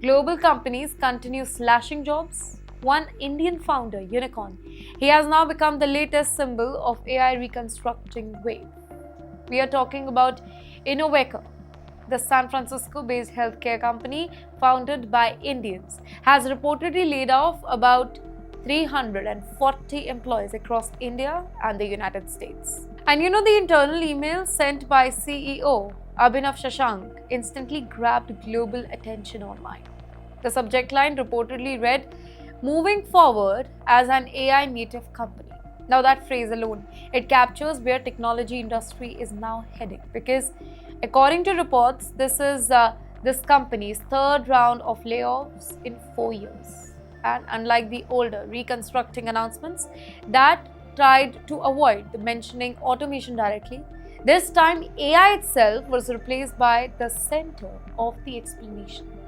Global companies continue slashing jobs. One Indian founder, unicorn, he has now become the latest symbol of AI reconstructing wave. We are talking about Innovaccer, the San Francisco-based healthcare company founded by Indians, has reportedly laid off about 340 employees across India and the United States. And the internal email sent by CEO Abhinav Shashank instantly grabbed global attention online. The subject line reportedly read, "Moving forward as an AI native company." Now that phrase alone, it captures where technology industry is now heading, because according to reports, this is this company's third round of layoffs in 4 years. And unlike the older reconstructing announcements that tried to avoid the mentioning automation directly, this time AI itself was replaced by the center of the explanation.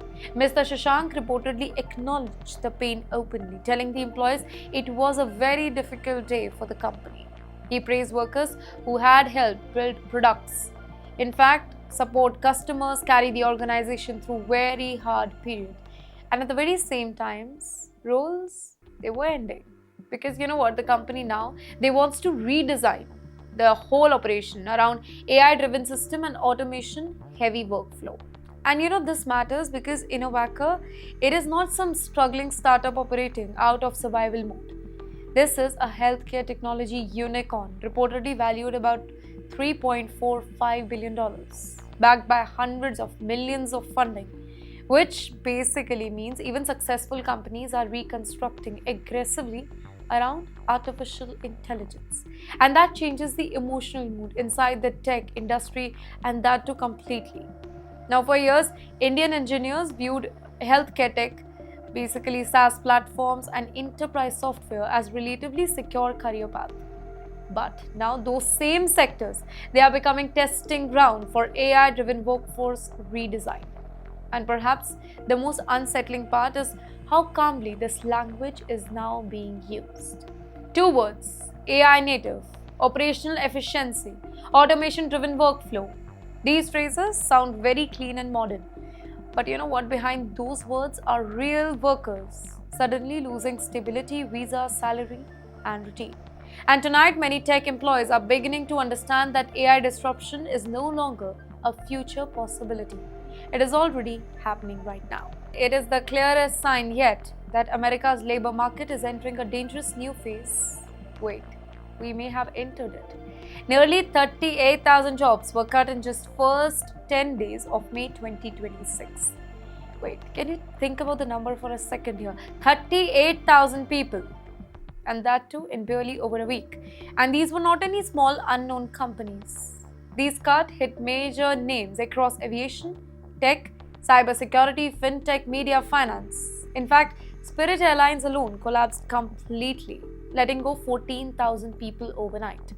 Mr. Shashank reportedly acknowledged the pain openly, telling the employees it was a very difficult day for the company. He praised workers who had helped build products. In fact, support customers, carry the organization through very hard period. And at the very same times, roles, they were ending. Because the company now, they wants to redesign the whole operation around AI-driven system and automation heavy workflow. And this matters because Innovaccer, it is not some struggling startup operating out of survival mode. This is a healthcare technology unicorn, reportedly valued about $3.45 billion, backed by hundreds of millions of funding, which basically means even successful companies are reconstructing aggressively around artificial intelligence. And that changes the emotional mood inside the tech industry, and that too completely. Now, for years, Indian engineers viewed healthcare tech, basically SaaS platforms and enterprise software, as relatively secure career path. But now those same sectors, they are becoming testing ground for AI-driven workforce redesign. And perhaps the most unsettling part is how calmly this language is now being used. 2 words: AI native, operational efficiency, automation-driven workflow. These phrases sound very clean and modern. But what? Behind those words are real workers suddenly losing stability, visa, salary, and routine. And tonight, many tech employees are beginning to understand that AI disruption is no longer a future possibility. It is already happening right now. It is the clearest sign yet that America's labor market is entering a dangerous new phase. Wait, we may have entered it. Nearly 38,000 jobs were cut in just first 10 days of May 2026. Wait, can you think about the number for a second here? 38,000 people. And that too in barely over a week. And these were not any small unknown companies. These cuts hit major names across aviation, tech, cybersecurity, fintech, media, finance. In fact, Spirit Airlines alone collapsed completely, letting go 14,000 people overnight.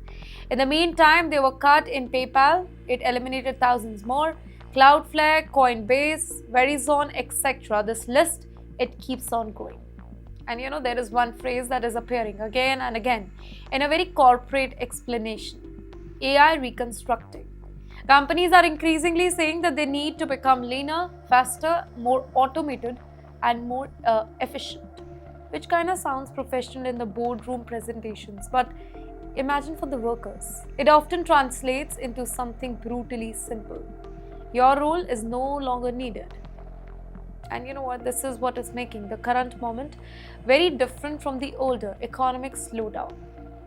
In the meantime, they were cut in PayPal. It eliminated thousands more. Cloudflare, Coinbase, Verizon, etc. This list, it keeps on going. And there is one phrase that is appearing again and again in a very corporate explanation: AI reconstructing. Companies are increasingly saying that they need to become leaner, faster, more automated, and more efficient, which kind of sounds professional in the boardroom presentations. But imagine for the workers, it often translates into something brutally simple. Your role is no longer needed. And this is what is making the current moment very different from the older economic slowdown.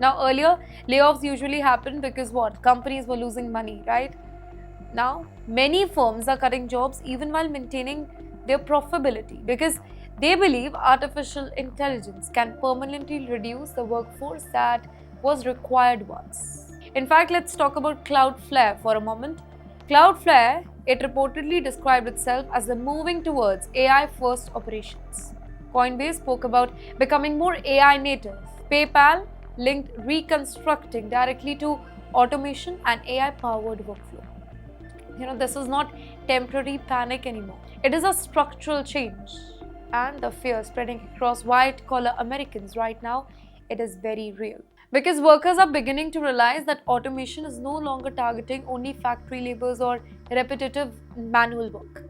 Now, earlier, layoffs usually happened because what? Companies were losing money, right? Now, many firms are cutting jobs even while maintaining their profitability, because they believe artificial intelligence can permanently reduce the workforce that was required once. In fact, let's talk about Cloudflare for a moment. Cloudflare, it reportedly described itself as the moving towards AI-first operations. Coinbase spoke about becoming more AI native. PayPal linked reconstructing directly to automation and AI-powered workflow. This is not temporary panic anymore. It is a structural change. And the fear spreading across white-collar Americans right now, it is very real. Because workers are beginning to realize that automation is no longer targeting only factory labors or repetitive manual work.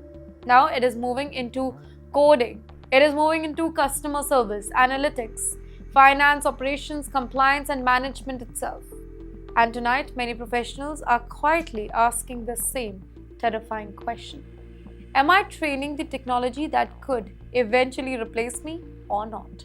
Now it is moving into Coding. It is moving into customer service, analytics, finance, operations, compliance, and management itself. And tonight, many professionals are quietly asking the same terrifying question: am I training the technology that could eventually replace me or not?